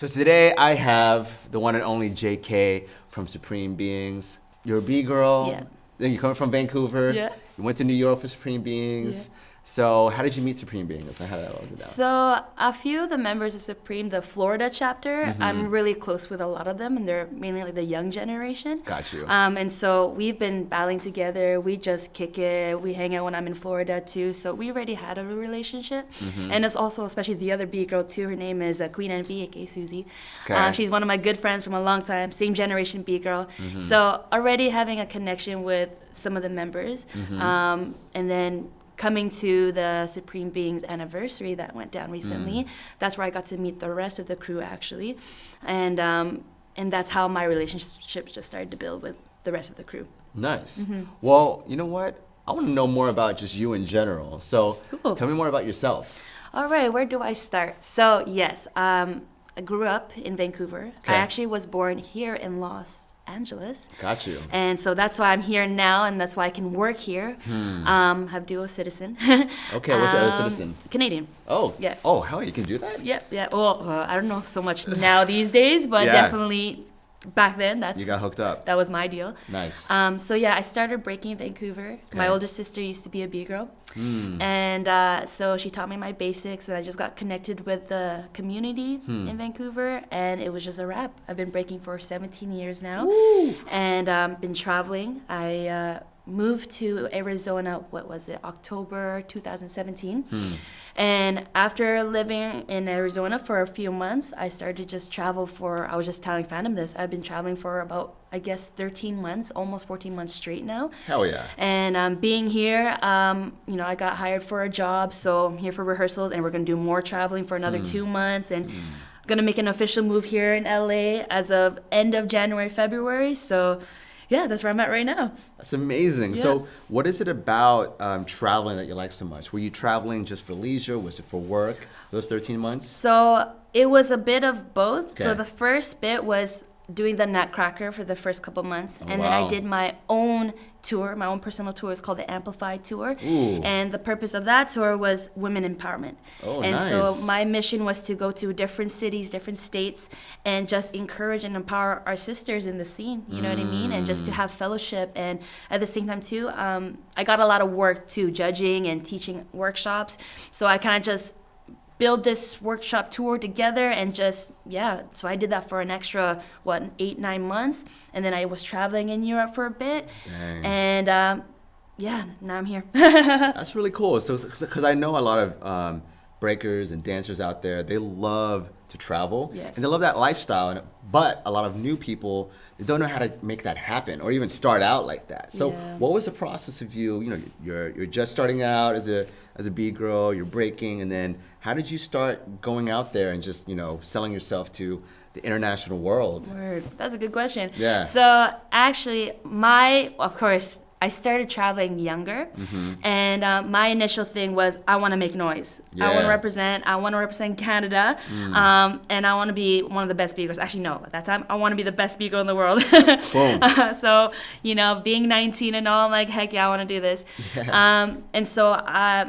So today I have the one and only JK from Supreme Beings. You're a B-girl. Yeah. Then you come from Vancouver. Yeah. You went to New York for Supreme Beings. Yeah. So how did you meet Supreme Beings? How did that all go down? So a few of the members of Supreme, the Florida chapter, I'm really close with a lot of them, and they're mainly like the young generation. Got you. And so we've been battling together. We just kick it. We hang out when I'm in Florida too. So we already had a relationship. And it's also, especially the other B girl too. Her name is Queen NB, aka Susie. Okay. She's one of my good friends from a long time. Same generation B girl. So already having a connection with some of the members, and then coming to the Supreme Beings anniversary that went down recently, that's where I got to meet the rest of the crew actually, and that's how my relationship just started to build with the rest of the crew. Nice. Well, you know what? I want to know more about just you in general. So Cool. tell me more about yourself. All right, where do I start? So yes, I grew up in Vancouver. Okay. I actually was born here in Los Angeles. Got you. And so that's why I'm here now, and that's why I can work here. Have dual citizen. Okay, what's your other citizen? Canadian. Oh. Yeah. Oh, hell, you can do that? Yep, yeah. Well, I don't know so much now these days, but Yeah. definitely back then, You got hooked up. that was my deal. Nice. So yeah, I started breaking in Vancouver. My Okay. oldest sister used to be a B-girl. And so she taught me my basics, and I just got connected with the community in Vancouver, and it was just a wrap. I've been breaking for 17 years now. Woo. And been traveling. I moved to Arizona, October 2017. And after living in Arizona for a few months, I started to just travel I was just telling Phantom this, I've been traveling for about, I guess, 13 months, almost 14 months straight now. Hell yeah. And being here, I got hired for a job, so I'm here for rehearsals, and we're gonna do more traveling for another 2 months, and gonna make an official move here in LA as of end of January, February. So yeah, that's where I'm at right now. That's amazing. Yeah. So what is it about traveling that you like so much? Were you traveling just for leisure? Was it for work, those 13 months? So it was a bit of both. Okay. So the first bit was doing the Nutcracker for the first couple months. And then I wow. did my own tour, my own personal tour. It's called the Amplified Tour. Ooh. And the purpose of that tour was women empowerment. Oh, and nice. so my mission was to go to different cities, different states, and just encourage and empower our sisters in the scene, you know what I mean? And just to have fellowship. And at the same time too, I got a lot of work too, judging and teaching workshops. So I kind of just build this workshop tour together, and so I did that for an extra 8-9 months, and then I was traveling in Europe for a bit. Dang. And now I'm here. That's really cool. So, because I know a lot of breakers and dancers out there, they love to travel. Yes. And they love that lifestyle. But a lot of new people, they don't know how to make that happen or even start out like that. So Yeah. what was the process of you're just starting out as a B-girl, you're breaking, and then how did you start going out there and just, selling yourself to the international world? Word. That's a good question. Yeah. So actually, of course, I started traveling younger, and my initial thing was I want to make noise. I want Yeah. to represent Canada, and I want to be one of the best B-girls. Actually, no, at that time, I want to be the best B-girl in the world. Boom. So, being 19 and all, I'm like, heck yeah, I want to do this. Yeah. And so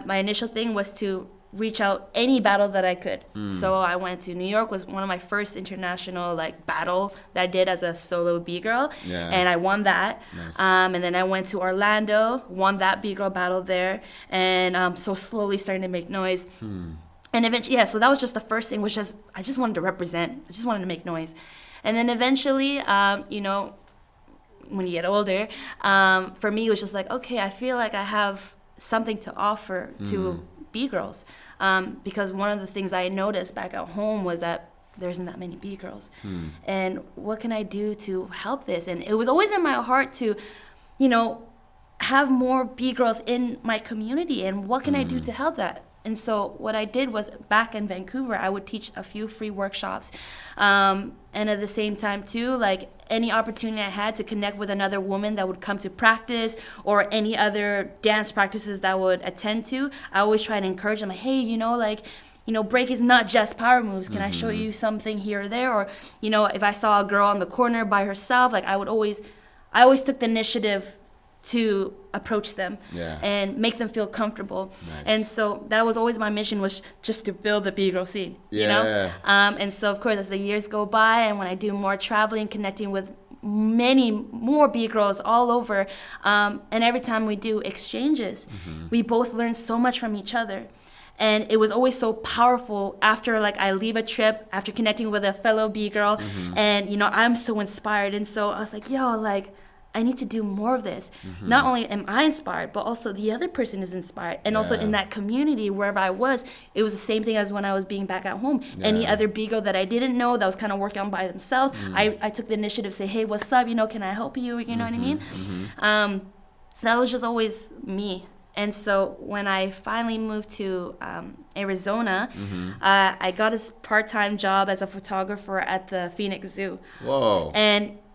my initial thing was to reach out any battle that I could. So I went to New York, was one of my first international battle that I did as a solo B-girl, Yeah. and I won that. Nice. And then I went to Orlando, won that B-girl battle there, and so slowly starting to make noise. And eventually, so that was just the first thing, which is I just wanted to represent. I just wanted to make noise. And then eventually, when you get older, for me, it was just like, okay, I feel like I have something to offer to B-girls. Because one of the things I noticed back at home was that there isn't that many B-girls. And what can I do to help this? And it was always in my heart to, have more B-girls in my community. And what can I do to help that? And so what I did was back in Vancouver, I would teach a few free workshops. And at the same time too, any opportunity I had to connect with another woman that would come to practice or any other dance practices that I would attend to, I always try to encourage them, hey, break is not just power moves. Can I show you something here or there? Or, if I saw a girl on the corner by herself, I always took the initiative to approach them and make them feel comfortable. Nice. And so that was always my mission, was just to build the b-girl scene, you know? And so of course, as the years go by and when I do more traveling, connecting with many more b-girls all over, and every time we do exchanges, we both learn so much from each other. And it was always so powerful after like I leave a trip, after connecting with a fellow b-girl, and you know, I'm so inspired. And so I was like, yo, like, I need to do more of this. Not only am I inspired, but also the other person is inspired. And also in that community, wherever I was, it was the same thing as when I was being back at home. Any other b-girl that I didn't know that was kind of working on by themselves, I took the initiative to say, hey, what's up? You know, can I help you? You know what I mean? That was just always me. And so when I finally moved to Arizona, I got a part-time job as a photographer at the Phoenix Zoo. Whoa.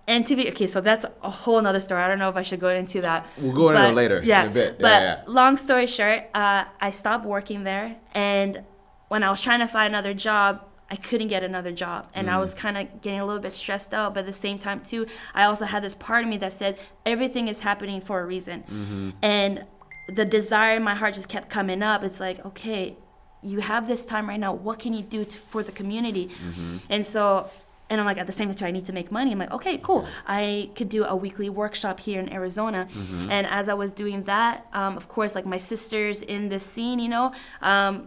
And to be, okay, so that's a whole nother story. I don't know if I should go into that. We'll go into it later in a bit. But long story short, I stopped working there. And when I was trying to find another job, I couldn't get another job. And I was kind of getting a little bit stressed out. But at the same time, too, I also had this part of me that said, everything is happening for a reason. And the desire in my heart just kept coming up. It's like, okay, you have this time right now. What can you do for the community? And so... And I'm like, at the same time, I need to make money. I'm like, okay, cool. I could do a weekly workshop here in Arizona. And as I was doing that, of course, like my sisters in this scene, you know,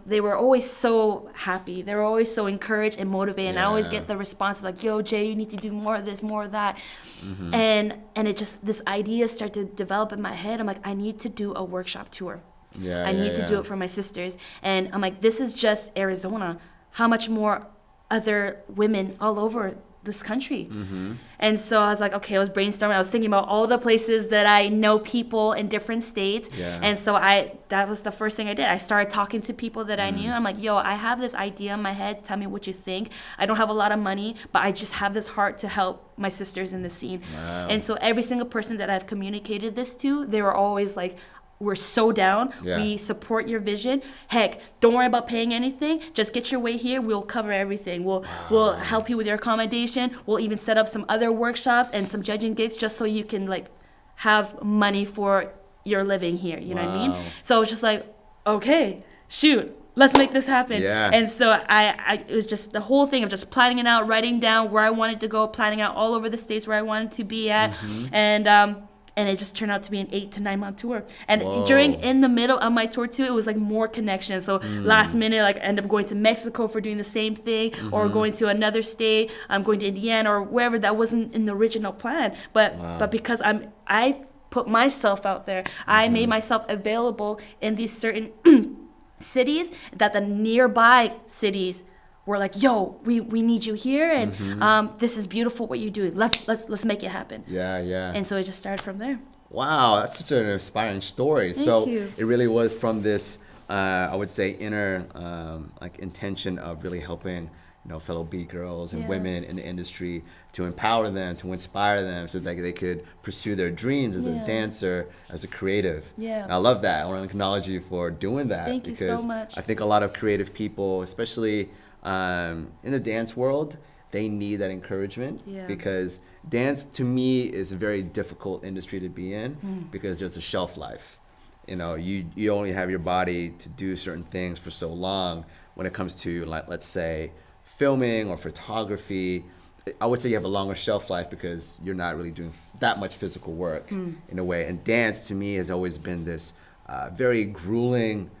they were always so happy. They were always so encouraged and motivated. And I always get the response like, yo, Jay, you need to do more of this, more of that. And it just, this idea started to develop in my head. I'm like, I need to do a workshop tour. I need to do it for my sisters. And I'm like, this is just Arizona. How much more other women all over this country? And so I was like, okay, I was brainstorming. I was thinking about all the places that I know people in different states. And so that was the first thing I did. I started talking to people that I knew. I'm like, yo, I have this idea in my head. Tell me what you think. I don't have a lot of money, but I just have this heart to help my sisters in the scene. And so every single person that I've communicated this to, they were always like, we're so down. We support your vision. Heck, don't worry about paying anything. Just get your way here. We'll cover everything. We'll help you with your accommodation. We'll even set up some other workshops and some judging gigs just so you can like have money for your living here. You know what I mean? So I was just like, okay, shoot, let's make this happen. And so it was just the whole thing of just planning it out, writing down where I wanted to go, planning out all over the states where I wanted to be at. And it just turned out to be an 8 to 9 month tour. And in the middle of my tour too, it was like more connections. So last minute, like I ended up going to Mexico for doing the same thing, or going to another state. I'm going to Indiana or wherever. That wasn't in the original plan. But because I put myself out there, I made myself available in these certain cities that the nearby cities were like, yo, we need you here, and this is beautiful what you're doing. Let's make it happen. And so it just started from there. Wow, that's such an inspiring story. Thank you. It really was from this, I would say, inner like intention of really helping, you know, fellow beat girls and women in the industry, to empower them, to inspire them, so that they could pursue their dreams as a dancer, as a creative. And I love that. I want to acknowledge you for doing that. Thank you so much. I think a lot of creative people, especially in the dance world, they need that encouragement, because dance to me is a very difficult industry to be in, because there's a shelf life. You know, you only have your body to do certain things for so long. When it comes to, like, let's say filming or photography, I would say you have a longer shelf life because you're not really doing that much physical work in a way. And dance to me has always been this very grueling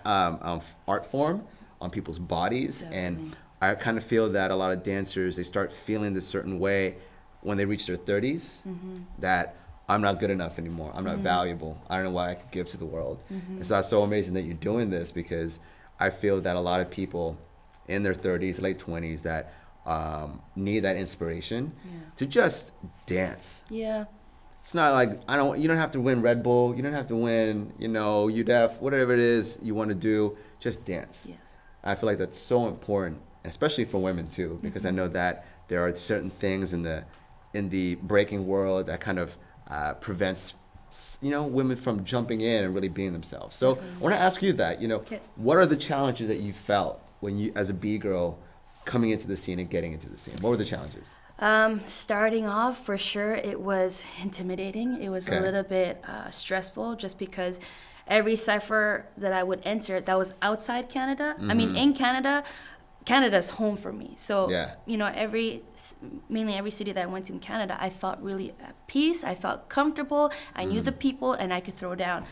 art form on people's bodies. And I kind of feel that a lot of dancers, they start feeling this certain way when they reach their 30s, that I'm not good enough anymore. I'm not valuable. I don't know what I could give to the world. And so it's so amazing that you're doing this, because I feel that a lot of people in their 30s, late 20s, that need that inspiration to just dance. It's not like, you don't have to win Red Bull. You don't have to win, you know, UDEF, whatever it is you want to do, just dance. I feel like that's so important, especially for women too, because I know that there are certain things in the breaking world that kind of prevents, you know, women from jumping in and really being themselves. So I want to ask you that, you know, what are the challenges that you felt when you, as a B-girl, coming into the scene and getting into the scene? What were the challenges? Starting off, for sure, it was intimidating. It was a little bit stressful just because every cipher that I would enter that was outside Canada, I mean, in Canada, Canada's home for me. So, you know, mainly every city that I went to in Canada, I felt really at peace. I felt comfortable. I knew the people and I could throw down.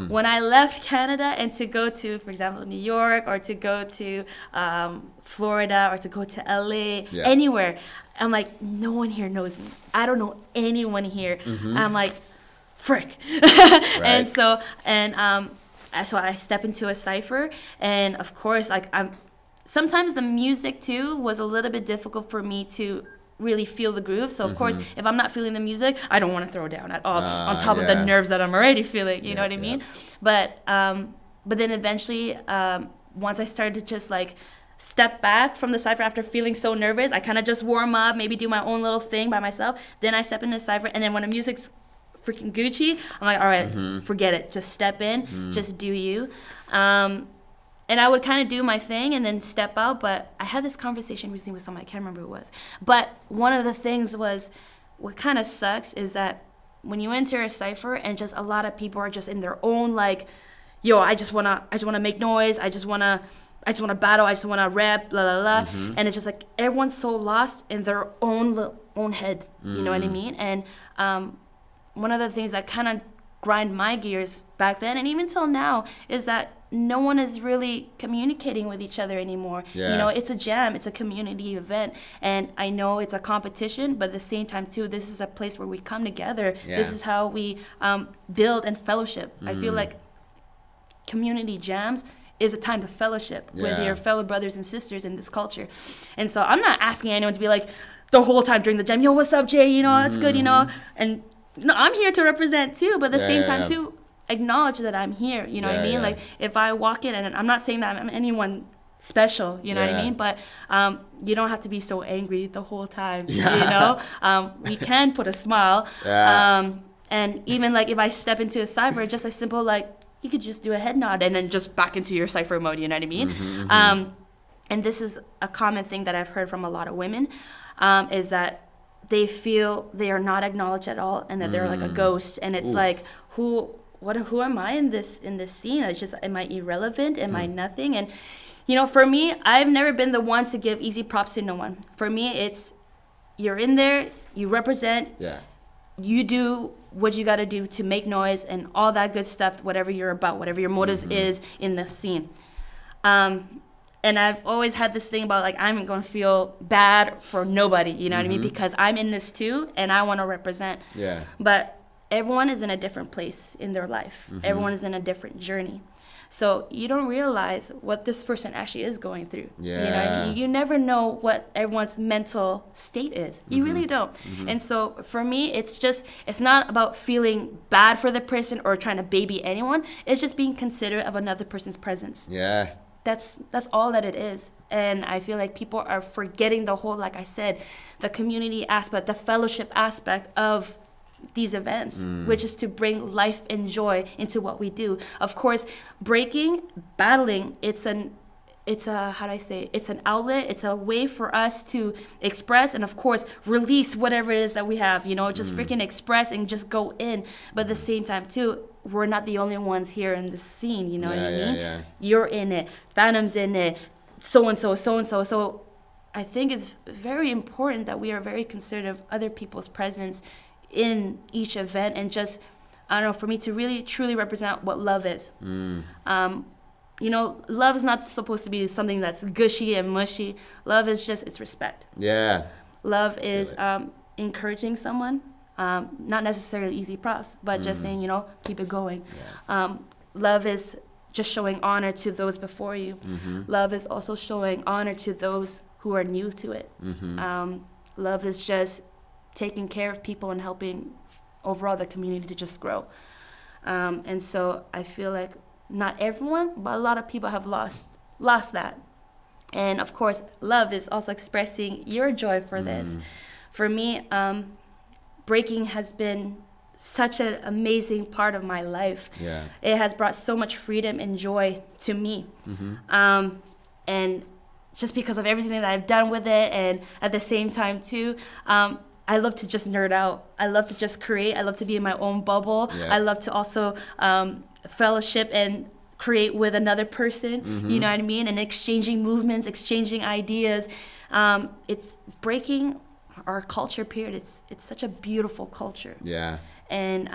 When I left Canada and to go to, for example, New York or to go to Florida or to go to LA, anywhere, I'm like, no one here knows me. I don't know anyone here. I'm like, frick. And so I step into a cipher, and of course, like sometimes the music too was a little bit difficult for me to really feel the groove. So of course, if I'm not feeling the music, I don't want to throw down at all, on top of the nerves that I'm already feeling, you know what I mean? But then eventually, once I started to just like step back from the cipher after feeling so nervous, I kind of just warm up, maybe do my own little thing by myself. Then I step into the cipher, and then when the music's freaking Gucci, I'm like, all right, forget it. Just step in, just do you. And I would kind of do my thing and then step out. But I had this conversation recently with someone, I can't remember who it was. But one of the things was, what kind of sucks is that when you enter a cipher and just a lot of people are just in their own, like, yo, I just wanna make noise, I just wanna battle, I just wanna rap, blah, blah, blah. And it's just like everyone's so lost in their own head, you know what I mean? And one of the things that kind of grind my gears back then and even till now is that no one is really communicating with each other anymore. You know, it's a jam, it's a community event, and I know it's a competition, but at the same time too, this is a place where we come together. This is how we build and fellowship. I feel like community jams is a time to fellowship with your fellow brothers and sisters in this culture. And so I'm not asking anyone to be like the whole time during the jam, yo, what's up, Jay, you know, that's good, you know, and no, I'm here to represent too, but at the same time too, acknowledge that I'm here, you know what I mean? Like if I walk in, and I'm not saying that I'm anyone special, you know what I mean? But you don't have to be so angry the whole time, you know? We can put a smile. And even like if I step into a cipher, just a simple like, you could just do a head nod and then just back into your cipher mode, you know what I mean? And this is a common thing that I've heard from a lot of women, is that they feel they are not acknowledged at all, and that they're like a ghost. And it's like, who am I in this scene? It's just, am I irrelevant? Am I nothing? And you know, for me, I've never been the one to give easy props to no one. For me, it's you're in there, you represent, you do what you got to do to make noise and all that good stuff, whatever you're about, whatever your motives is in the scene. And I've always had this thing about like, I'm going to feel bad for nobody, you know what I mean? Because I'm in this too, and I want to represent. But everyone is in a different place in their life. Everyone is in a different journey. So you don't realize what this person actually is going through. You know what I mean? You never know what everyone's mental state is. You really don't. And so for me, it's not about feeling bad for the person or trying to baby anyone. It's just being considerate of another person's presence. That's all that it is. And I feel like people are forgetting the whole, like I said, the community aspect, the fellowship aspect of these events, which is to bring life and joy into what we do. Of course, breaking, battling, it's an outlet, it's a way for us to express and of course release whatever it is that we have, you know, just freaking express and just go in. But at the same time too, we're not the only ones here in the scene, you know what I mean? You're in it, Phantom's in it, so-and-so. So I think it's very important that we are very considerate of other people's presence in each event, and just, I don't know, for me to really truly represent what love is. You know, love is not supposed to be something that's gushy and mushy. Love is just, it's respect. Love is encouraging someone, not necessarily easy props, but just saying, you know, keep it going. Love is just showing honor to those before you. Love is also showing honor to those who are new to it. Love is just taking care of people and helping overall the community to just grow. And so I feel like not everyone, but a lot of people have lost that. And of course, love is also expressing your joy for this. For me, breaking has been such an amazing part of my life. It has brought so much freedom and joy to me. And just because of everything that I've done with it, and at the same time too, I love to just nerd out. I love to just create. I love to be in my own bubble. Yeah. I love to also fellowship and create with another person, you know what I mean? And exchanging movements, exchanging ideas. It's breaking our culture, period. It's such a beautiful culture. Yeah. And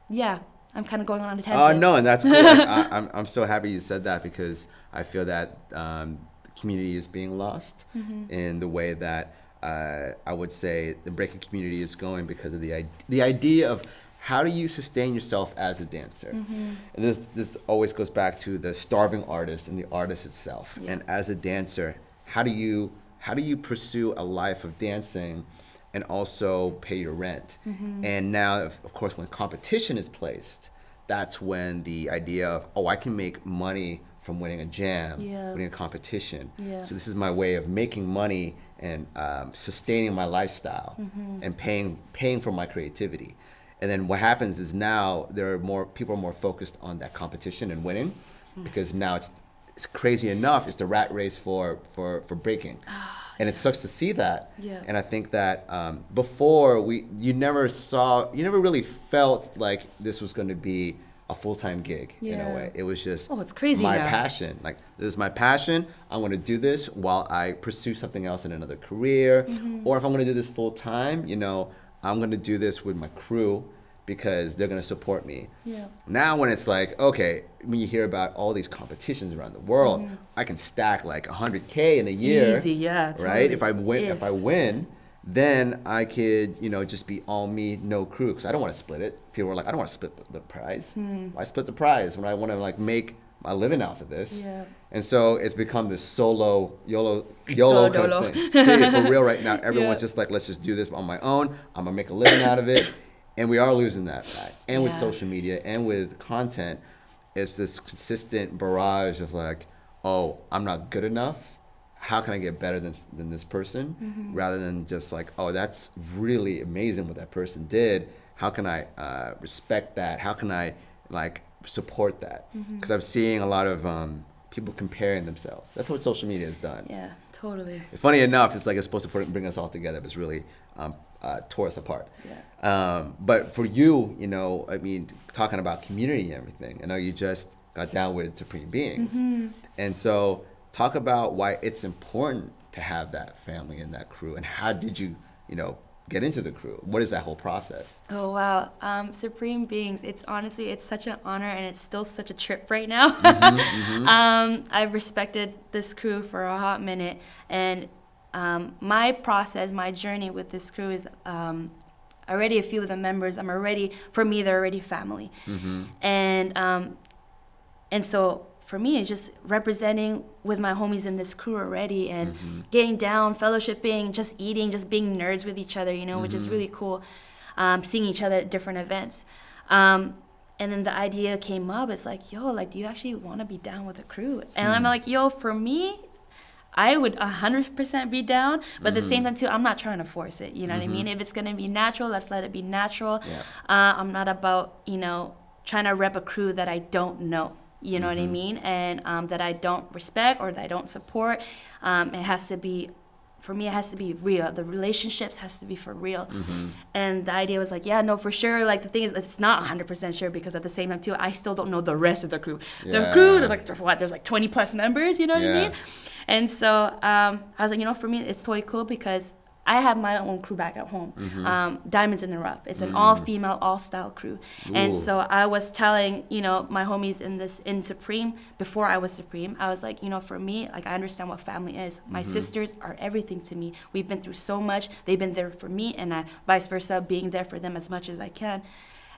yeah, I'm kind of going on a tangent. Oh, no, and that's cool. I'm so happy you said that, because I feel that the community is being lost in the way that I would say the breaking community is going, because of the idea of how do you sustain yourself as a dancer. And this always goes back to the starving artist and the artist itself. Yeah. And as a dancer, how do you pursue a life of dancing and also pay your rent? And now, of course, when competition is placed, that's when the idea of, oh, I can make money from winning a jam, winning a competition. So this is my way of making money and sustaining my lifestyle and paying for my creativity. And then what happens is now people are more focused on that competition and winning, because now it's crazy enough. It's the rat race for breaking. And it sucks to see that. Yeah. And I think that before you never really felt like this was going to be a full-time gig in a way. It was just it's crazy my now. passion. Like, this is my passion. I'm going to do this while I pursue something else in another career. Or if I'm going to do this full-time, I'm going to do this with my crew, because they're going to support me. Yeah. Now when it's like, okay, when you hear about all these competitions around the world, I can stack like 100K in a year. Easy, yeah. Totally. Right? If I win, then I could, just be all me, no crew, because I don't want to split it. People are like, I don't want to split the prize. Why split the prize when I want to like make my living off of this? Yeah. And so it's become this YOLO kind of thing. Seriously, for real right now. Everyone's just like, let's just do this on my own. I'm going to make a living out of it. And we are losing that back. And with social media and with content, it's this consistent barrage of like, oh, I'm not good enough. How can I get better than this person? Rather than just like, oh, that's really amazing what that person did. How can I respect that? How can I like support that? Because I'm seeing a lot of people comparing themselves. That's what social media has done. Yeah, totally. Funny enough, it's like it's supposed to bring us all together, but it's really tore us apart. Yeah. But for you, I mean, talking about community and everything, I know you just got down with Supreme Beings. And so talk about why it's important to have that family and that crew, and how did you, get into the crew? What is that whole process? Oh, wow. Supreme Beings, it's such an honor, and it's still such a trip right now. I've respected this crew for a hot minute, and my process, my journey with this crew is already a few of the members. For me, they're already family. And so for me, it's just representing with my homies in this crew already, and getting down, fellowshipping, just eating, just being nerds with each other, which is really cool. Seeing each other at different events. And then the idea came up. It's like, yo, like, do you actually want to be down with the crew? And I'm like, yo, for me, I would 100% be down, but at the same time too, I'm not trying to force it. You know what I mean? If it's gonna be natural, let's let it be natural. I'm not about trying to rep a crew that I don't know. You know what I mean? And that I don't respect or that I don't support. It has to be, for me, it has to be real. The relationships has to be for real. And the idea was like, yeah, no, for sure. Like, the thing is, it's not 100% sure, because at the same time too, I still don't know the rest of the crew. The crew, there's like 20 plus members, you know what I mean? And so I was like, for me, it's totally cool, because I have my own crew back at home, Diamonds in the Rough. It's an all-female, all-style crew. Ooh. And so I was telling, my homies in Supreme, before I was Supreme, I was like, for me, like, I understand what family is. My sisters are everything to me. We've been through so much. They've been there for me, and I, vice versa, being there for them as much as I can.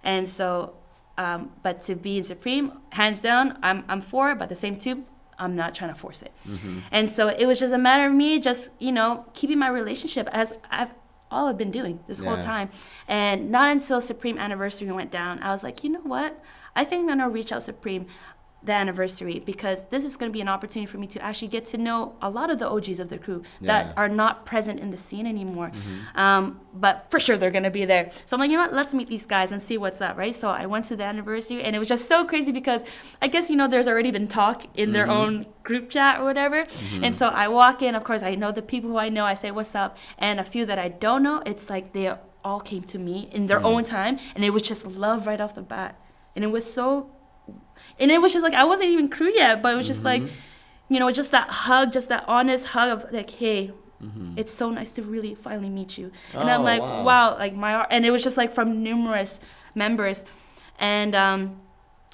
And so, but to be in Supreme, hands down, I'm for it, but at the same time, I'm not trying to force it. And so it was just a matter of me just, keeping my relationship as I've been doing this whole time. And not until Supreme Anniversary went down, I was like, you know what? I think I'm going to reach out Supreme. the anniversary, because this is going to be an opportunity for me to actually get to know a lot of the OGs of the crew that are not present in the scene anymore. But for sure they're going to be there. So I'm like, you know what, let's meet these guys and see what's up, right? So I went to the anniversary, and it was just so crazy because I guess, you know, there's already been talk in their own group chat or whatever. And so I walk in, of course, I know the people who I know, I say, what's up? And a few that I don't know, it's like they all came to me in their own time, and it was just love right off the bat. And it was just like, I wasn't even crew yet, but it was just like, you know, just that hug, just that honest hug of like, hey, it's so nice to really finally meet you. And I'm like, wow, like and it was just like from numerous members. And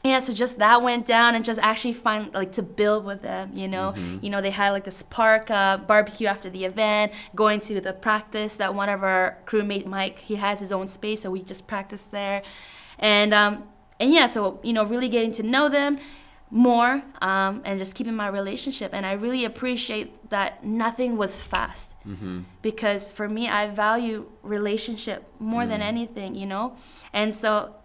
yeah, so just that went down, and just actually find like to build with them, you know. You know, they had like this park barbecue after the event, going to the practice that one of our crewmate, Mike, he has his own space, so we just practiced there. And yeah, so, you know, really getting to know them more, and just keeping my relationship. And I really appreciate that nothing was fast, because for me, I value relationship more than anything, you know. And so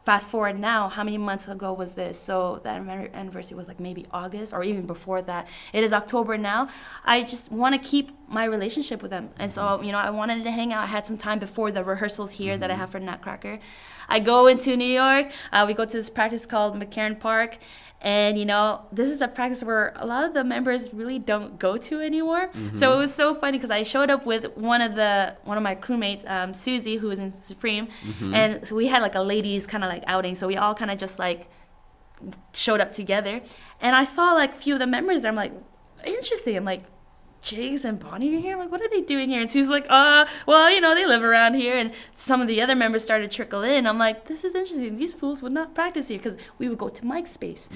fast forward now, how many months ago was this? So that anniversary was like maybe August, or even before that. It is October now. I just want to keep my relationship with them. And so, you know, I wanted to hang out. I had some time before the rehearsals here that I have for Nutcracker. I go into New York. We go to this practice called McCarran Park. And, you know, this is a practice where a lot of the members really don't go to anymore. So it was so funny because I showed up with one of my crewmates, Susie, who was in Supreme. And so we had like a ladies kind of like outing. So we all kind of just like showed up together. And I saw like a few of the members there. I'm like, interesting. I'm like, Jigs and Bonnie are here? Like, what are they doing here? And she's like, well, you know, they live around here. And some of the other members started to trickle in. I'm like, this is interesting. These fools would not practice here, because we would go to Mike's space.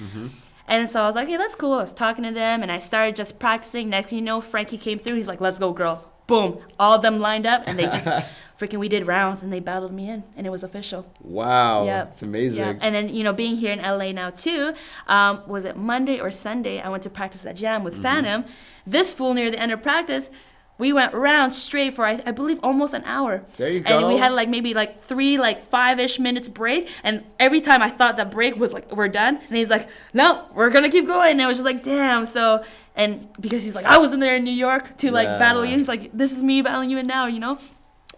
And so I was like, hey, that's cool. I was talking to them, and I started just practicing. Next thing you know, Frankie came through. He's like, let's go, girl. Boom. All of them lined up, and they just freaking, we did rounds, and they battled me in, and it was official. Wow. Yeah. It's amazing. Yeah. And then, you know, being here in LA now too, was it Monday or Sunday, I went to practice at Jam with Phantom. This fool, near the end of practice, we went round straight for, I believe, almost an hour. There you go. And we had like maybe like 5-ish minutes break. And every time I thought that break was like, we're done. And he's like, no, we're going to keep going. And I was just like, damn. So, and because he's like, I wasn't there in New York to like battle you. He's like, this is me battling you in now, you know?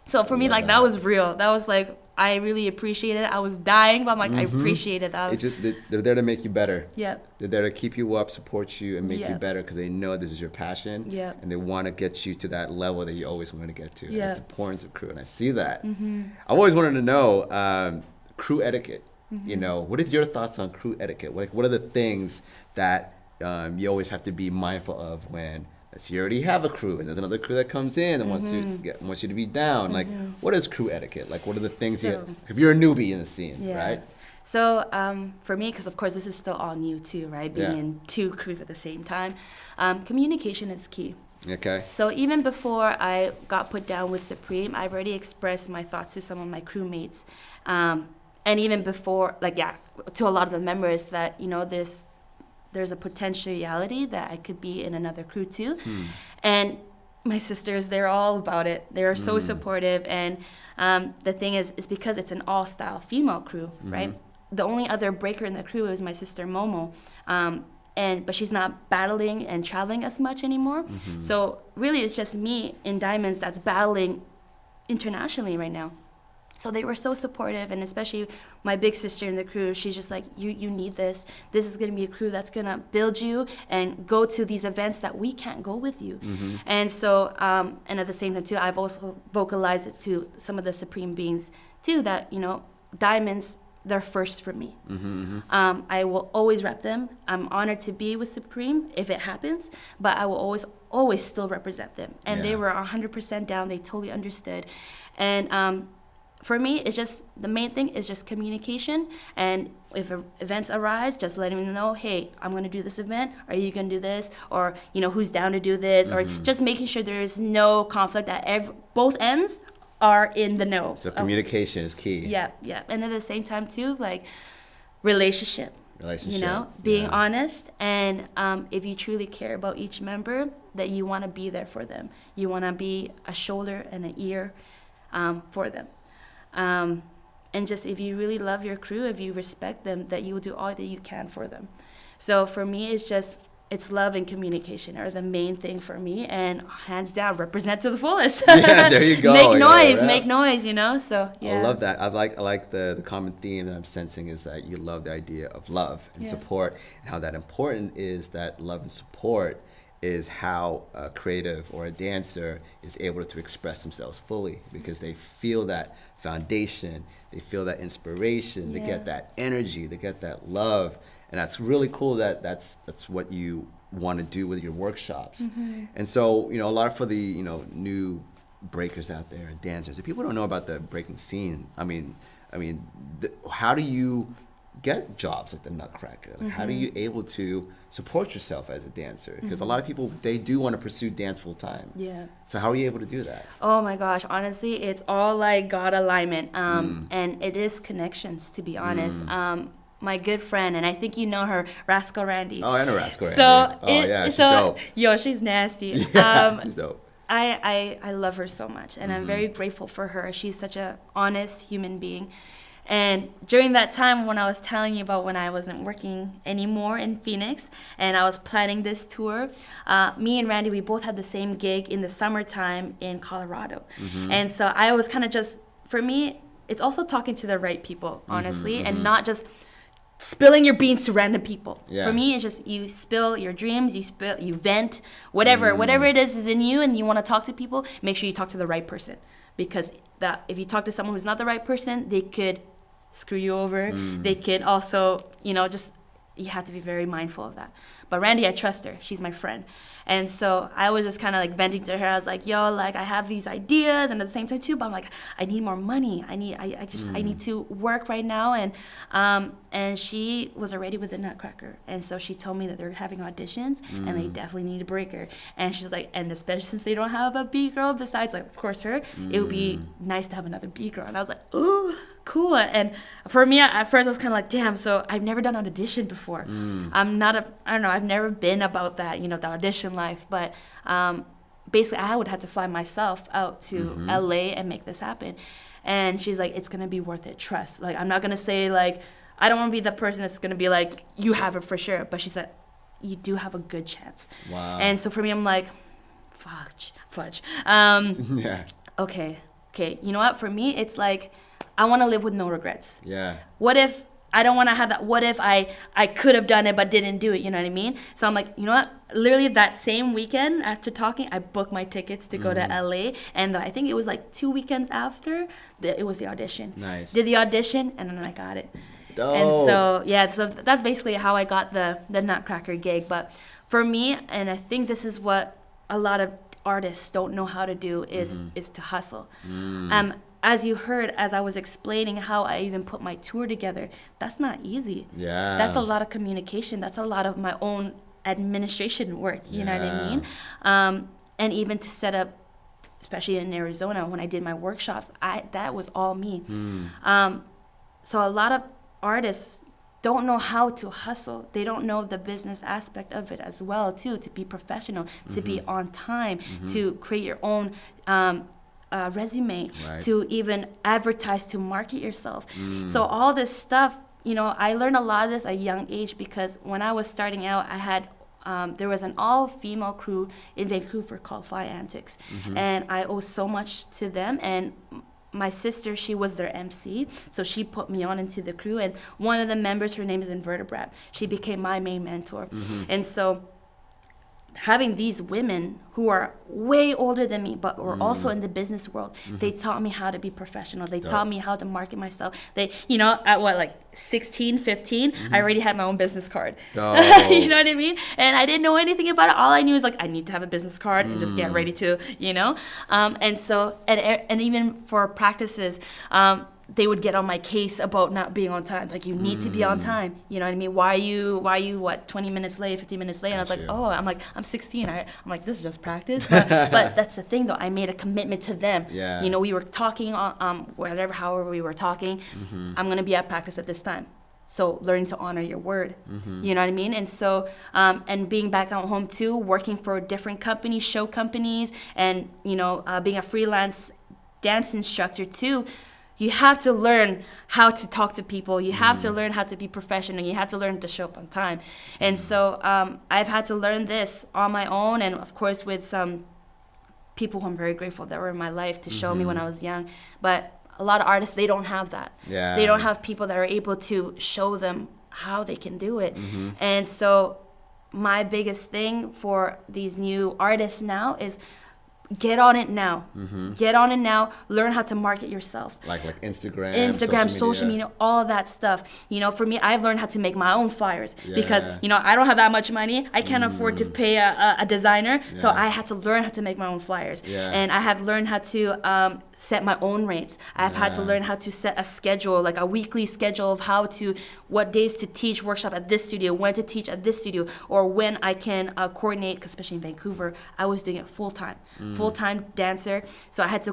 So for me, like, that was real. That was like, I really appreciated it. I was dying, but I'm like, I appreciated that. It's just, they're there to make you better. Yeah. They're there to keep you up, support you, and make you better, because they know this is your passion. Yeah. And they want to get you to that level that you always want to get to. Yeah. And it's importance of crew, and I see that. Mm-hmm. I've always wanted to know crew etiquette. Mm-hmm. You know, what is your thoughts on crew etiquette? Like, what are the things that you always have to be mindful of when, let's say you already have a crew and there's another crew that comes in and wants you to be down? Like, what is crew etiquette? Like, what are the things if you're a newbie in the scene, right? So for me, because of course this is still all new too, right? Being in two crews at the same time, communication is key. Okay. So even before I got put down with Supreme, I've already expressed my thoughts to some of my crewmates, and even before, to a lot of the members that, you know, there's a potentiality that I could be in another crew too. And my sisters, they're all about it. They're so supportive. And the thing is because it's an all-style female crew, right? The only other breaker in the crew is my sister Momo. But she's not battling and traveling as much anymore. So really it's just me in Diamonds that's battling internationally right now. So they were so supportive, and especially my big sister in the crew, she's just like, you need this. This is going to be a crew that's going to build you and go to these events that we can't go with you. And so, and at the same time too, I've also vocalized it to some of the Supreme beings too, that, you know, Diamonds, they're first for me. I will always rep them. I'm honored to be with Supreme if it happens, but I will always still represent them. And they were 100% down. They totally understood. And for me, it's just, the main thing is just communication. And if events arise, just letting them know, hey, I'm going to do this event. Are you going to do this? Or, you know, who's down to do this? Or just making sure there's no conflict, that both ends are in the know. So communication is key. Yeah. And at the same time, too, like, relationship. You know, being honest. And if you truly care about each member, that you want to be there for them. You want to be a shoulder and an ear for them. And just, if you really love your crew, if you respect them, that you will do all that you can for them. So for me, it's love and communication are the main thing for me, and hands down, represent to the fullest. Yeah, there you go. Make noise, you know. So yeah, I love that. I like the common theme that I'm sensing is that you love the idea of love and support, and how that important is that love and support is how a creative or a dancer is able to express themselves fully, because they feel that foundation, they feel that inspiration, they get that energy, they get that love. And that's really cool that's what you want to do with your workshops. And so, a lot for the, new breakers out there, dancers, if people don't know about the breaking scene, how do you get jobs at the Nutcracker? Like, how do you able to support yourself as a dancer? Because a lot of people, they do want to pursue dance full time. Yeah. So how are you able to do that? Oh my gosh, honestly, it's all like God alignment. And it is connections, to be honest. My good friend, and I think you know her, Rascal Randy. Oh, I know Rascal Randy. She's dope. Yo, she's nasty. Yeah, she's dope. I love her so much, and I'm very grateful for her. She's such a honest human being. And during that time when I was telling you about when I wasn't working anymore in Phoenix and I was planning this tour, me and Randy, we both had the same gig in the summertime in Colorado. And so I was kind of just, for me, it's also talking to the right people, honestly, and not just spilling your beans to random people. Yeah. For me, it's just you spill your dreams, you vent, whatever it is in you, and you want to talk to people, make sure you talk to the right person. Because if you talk to someone who's not the right person, they could screw you over. They could also, you have to be very mindful of that. But Randy, I trust her. She's my friend. And so I was just kind of like venting to her. I was like, yo, like I have these ideas, and at the same time too, but I'm like, I need more money. I need to work right now. And she was already with the Nutcracker. And so she told me that they're having auditions and they definitely need a breaker. And she's like, and especially since they don't have a b-girl besides, like, of course, her, it would be nice to have another b-girl. And I was like, ooh, cool. And for me, at first I was kind of like, damn, so I've never done an audition before. I've never been about that, the audition life. But basically, I would have to fly myself out to LA and make this happen. And she's like, it's going to be worth it. Trust. Like, I'm not going to say, like, I don't want to be the person that's going to be like, you have it for sure. But she said, you do have a good chance. Wow. And so for me, I'm like, fudge. Yeah. Okay. You know what? For me, it's like, I want to live with no regrets. Yeah. What if I don't want to have that? What if I could have done it but didn't do it? You know what I mean? So I'm like, you know what? Literally that same weekend after talking, I booked my tickets to go to LA. And I think it was like 2 weekends after, it was the audition. Nice. Did the audition, and then I got it. Dope. And so that's basically how I got the Nutcracker gig. But for me, and I think this is what a lot of artists don't know how to do, is to hustle. As you heard, as I was explaining how I even put my tour together, that's not easy. Yeah. That's a lot of communication. That's a lot of my own administration work, you know what I mean? And even to set up, especially in Arizona, when I did my workshops, that was all me. So a lot of artists don't know how to hustle. They don't know the business aspect of it as well, too, to be professional, to be on time, to create your own resume, to even advertise, to market yourself. So all this stuff, I learned a lot of this at a young age, because when I was starting out, I had there was an all-female crew in Vancouver called Fly Antics, and I owe so much to them. And my sister, she was their MC, so she put me on into the crew. And one of the members, her name is Invertebrat. She became my main mentor. And so having these women who are way older than me, but were also in the business world, they taught me how to be professional. They taught me how to market myself. They, at what, like 16, 15, I already had my own business card. You know what I mean? And I didn't know anything about it. All I knew is like, I need to have a business card and just get ready to, and so, and even for practices, they would get on my case about not being on time. Like, you need to be on time. You know what I mean? Why are you, what, 20 minutes late, 15 minutes late? And I was like, I'm 16. I'm like, this is just practice. But that's the thing, though. I made a commitment to them. Yeah. We were talking, however we were talking. I'm going to be at practice at this time. So learning to honor your word. You know what I mean? And so, and being back at home, too, working for different companies, show companies, and, being a freelance dance instructor, too. you have to learn how to talk to people. You have to learn how to be professional. You have to learn to show up on time. And so I've had to learn this on my own, and of course with some people who I'm very grateful that were in my life to show me when I was young. But a lot of artists, they don't have that. Yeah. They don't have people that are able to show them how they can do it. And so my biggest thing for these new artists now is get on it now. Get on it now. Learn how to market yourself. Like Instagram, social media, all of that stuff. You know, for me, I've learned how to make my own flyers because, you know, I don't have that much money. I can't afford to pay a designer. So I had to learn how to make my own flyers. And I have learned how to set my own rates. I've had to learn how to set a schedule, like a weekly schedule of what days to teach workshop at this studio, when to teach at this studio, or when I can coordinate, 'cause especially in Vancouver, I was doing it full-time dancer. So I had to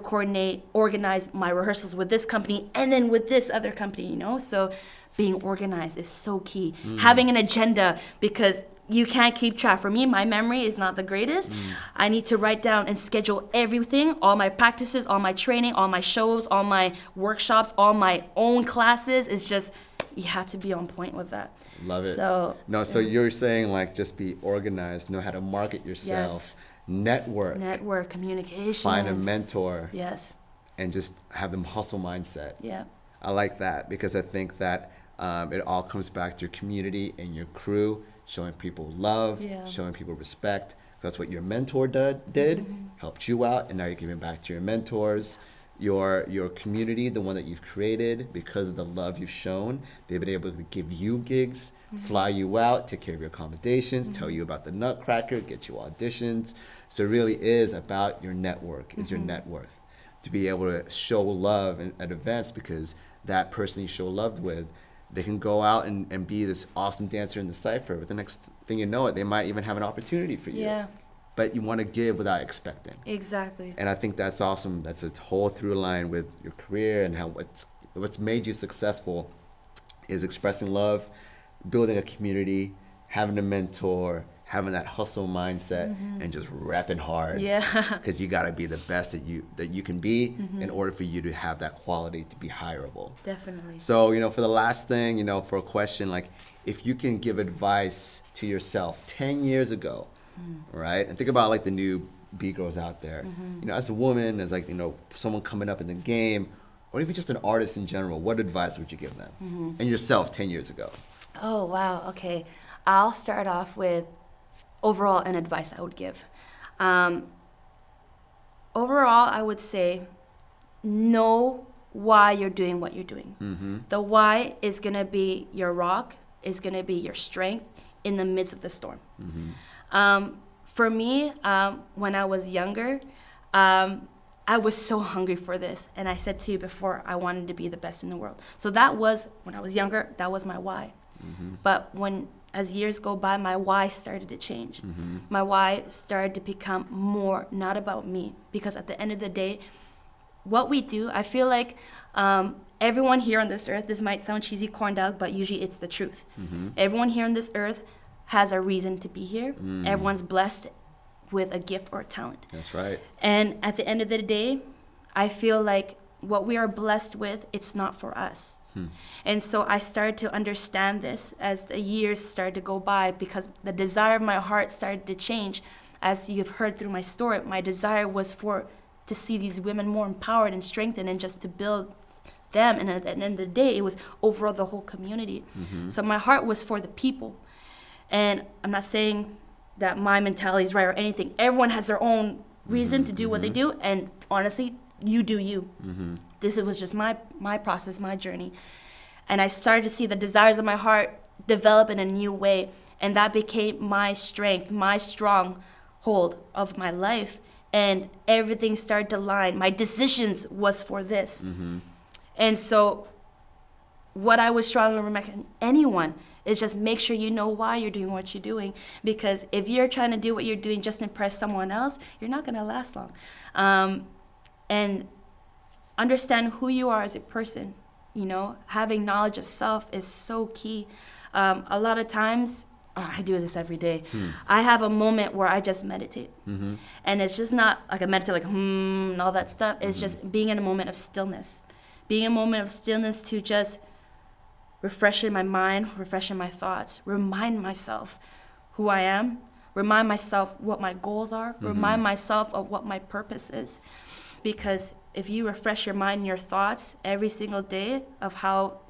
organize my rehearsals with this company and then with this other company, you know? So being organized is so key. Having an agenda, because you can't keep track. For me, my memory is not the greatest. I need to write down and schedule everything, all my practices, all my training, all my shows, all my workshops, all my own classes. It's just, you have to be on point with that. Love it. So you're saying like just be organized, know how to market yourself. Yes. Network, communication. find a mentor. Yes. And just have them hustle mindset. Yeah. I like that because I think that it all comes back to your community and your crew, showing people love, showing people respect. That's what your mentor did, helped you out, and now you're giving back to your mentors. Your community, the one that you've created, because of the love you've shown, they've been able to give you gigs, fly you out, take care of your accommodations, tell you about the Nutcracker, get you auditions. So it really is about your network, is your net worth. To be able to show love at events, because that person you show love with, they can go out and be this awesome dancer in the cypher, but the next thing you know it, they might even have an opportunity for you. Yeah. But you want to give without expecting. Exactly. And I think that's awesome. That's a whole through line with your career and how what's made you successful is expressing love, building a community, having a mentor, having that hustle mindset, and just repping hard. Yeah. Because you got to be the best that you can be in order for you to have that quality to be hireable. Definitely. So, for the last thing, for a question, like if you can give advice to yourself 10 years ago, right? And think about like the new b-girls out there. As a woman, as like, someone coming up in the game, or even just an artist in general, what advice would you give them? And yourself 10 years ago? Oh, wow. Okay. I'll start off with overall an advice I would give. Overall, I would say know why you're doing what you're doing. The why is going to be your rock, is going to be your strength in the midst of the storm. For me, when I was younger, I was so hungry for this. And I said to you before, I wanted to be the best in the world. So that was, when I was younger, that was my why. But as years go by, my why started to change. My why started to become more not about me. Because at the end of the day, what we do, I feel like everyone here on this earth, this might sound cheesy, corn dog, but usually it's the truth. Everyone here on this earth has a reason to be here. Everyone's blessed with a gift or a talent. That's right. And at the end of the day, I feel like what we are blessed with, it's not for us. And so I started to understand this as the years started to go by, because the desire of my heart started to change. As you've heard through my story, my desire was to see these women more empowered and strengthened, and just to build them. And at the end of the day, it was overall the whole community. So my heart was for the people. And I'm not saying that my mentality is right or anything. Everyone has their own reason to do what they do. And honestly, you do you. This was just my process, my journey. And I started to see the desires of my heart develop in a new way. And that became my strength, my stronghold of my life. And everything started to line. My decisions was for this. And so what I would strongly recommend anyone is just make sure you know why you're doing what you're doing. Because if you're trying to do what you're doing just to impress someone else, you're not going to last long. And understand who you are as a person. Having knowledge of self is so key. A lot of times, I do this every day. I have a moment where I just meditate. And it's just not like a meditate, like, and all that stuff. It's just being in a moment of stillness. being a moment of stillness to just refreshing my mind, refreshing my thoughts, remind myself who I am, remind myself what my goals are, remind myself of what my purpose is. Because if you refresh your mind and your thoughts every single day of how,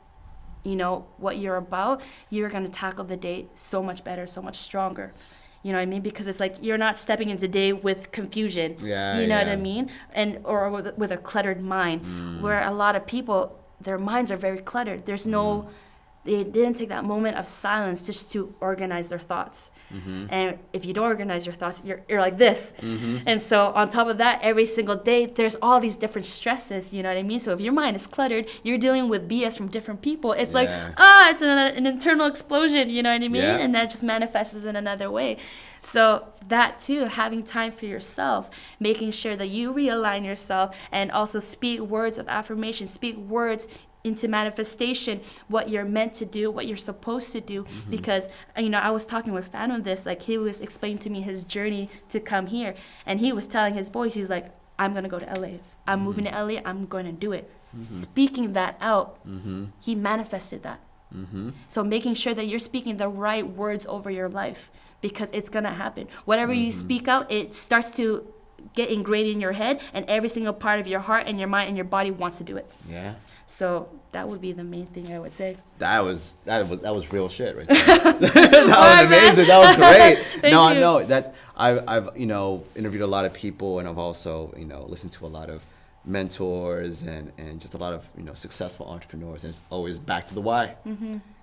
what you're about, you're going to tackle the day so much better, so much stronger. You know what I mean? Because it's like you're not stepping into day with confusion. Yeah, you know what I mean? Or with a cluttered mind, where a lot of people, their minds are very cluttered. There's no, they didn't take that moment of silence just to organize their thoughts. And if you don't organize your thoughts, you're like this. And so on top of that, every single day, there's all these different stresses, you know what I mean? So if your mind is cluttered, you're dealing with BS from different people. It's like, it's an internal explosion, you know what I mean? And that just manifests in another way. So that too, having time for yourself, making sure that you realign yourself and also speak words of affirmation, speak words into manifestation, what you're meant to do, what you're supposed to do. Because, I was talking with Fan on this, like he was explaining to me his journey to come here. And he was telling his boys, he's like, I'm going to go to LA. I'm moving to LA. I'm going to do it. Speaking that out, he manifested that. So making sure that you're speaking the right words over your life, because it's going to happen. Whatever you speak out, it starts to get ingrained in your head, and every single part of your heart and your mind and your body wants to do it. Yeah. So that would be the main thing I would say. That was real shit right there. That was amazing. That was great. Thank you. I know that I've interviewed a lot of people, and I've also listened to a lot of mentors and just a lot of successful entrepreneurs, and it's always back to the why.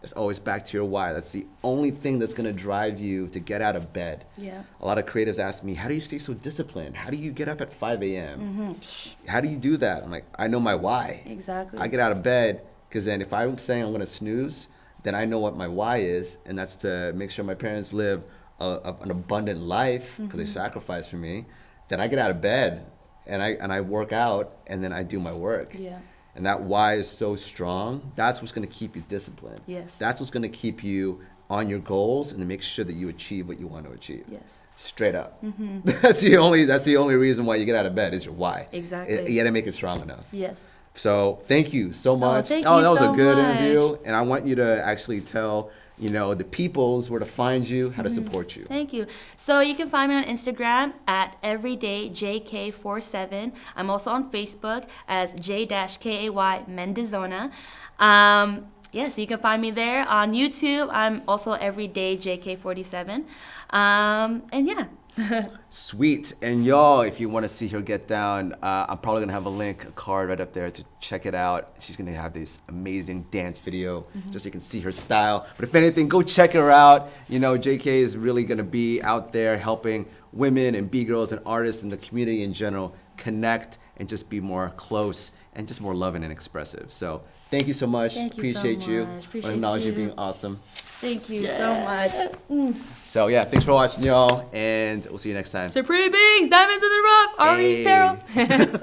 It's always back to your why. That's the only thing that's going to drive you to get out of bed. A lot of creatives ask me, how do you stay so disciplined? How do you get up at 5 a.m.? How do you do that? I'm like, I know my why. Exactly. I get out of bed because then if I'm saying I'm going to snooze, then I know what my why is, and that's to make sure my parents live an abundant life because they sacrificed for me. Then I get out of bed and I work out, and then I do my work. And that why is so strong. That's what's going to keep you disciplined. That's what's going to keep you on your goals and to make sure that you achieve what you want to achieve. Straight up. That's the only reason why you get out of bed is your why. Exactly. You got to make it strong enough. Yes. So thank you so much. Thank that you was so a good much. interview, and I want you to actually tell the peoples where to find you, how to support you. Thank you. So you can find me on Instagram at everydayjk47. I'm also on Facebook as j-kay Mendizona. So you can find me there. On YouTube, I'm also everydayjk47. Sweet. And y'all, if you want to see her get down, I'm probably going to have a card right up there to check it out. She's going to have this amazing dance video just so you can see her style. But if anything, go check her out. JK is really going to be out there helping women and b-girls and artists and the community in general connect and just be more close and just more loving and expressive. So thank you so much. Appreciate you. Appreciate I acknowledge you being you. awesome. Thank you so much. So thanks for watching, y'all, and we'll see you next time. Supreme Beings, Diamonds in the Rough, Ari Hey. Apparel.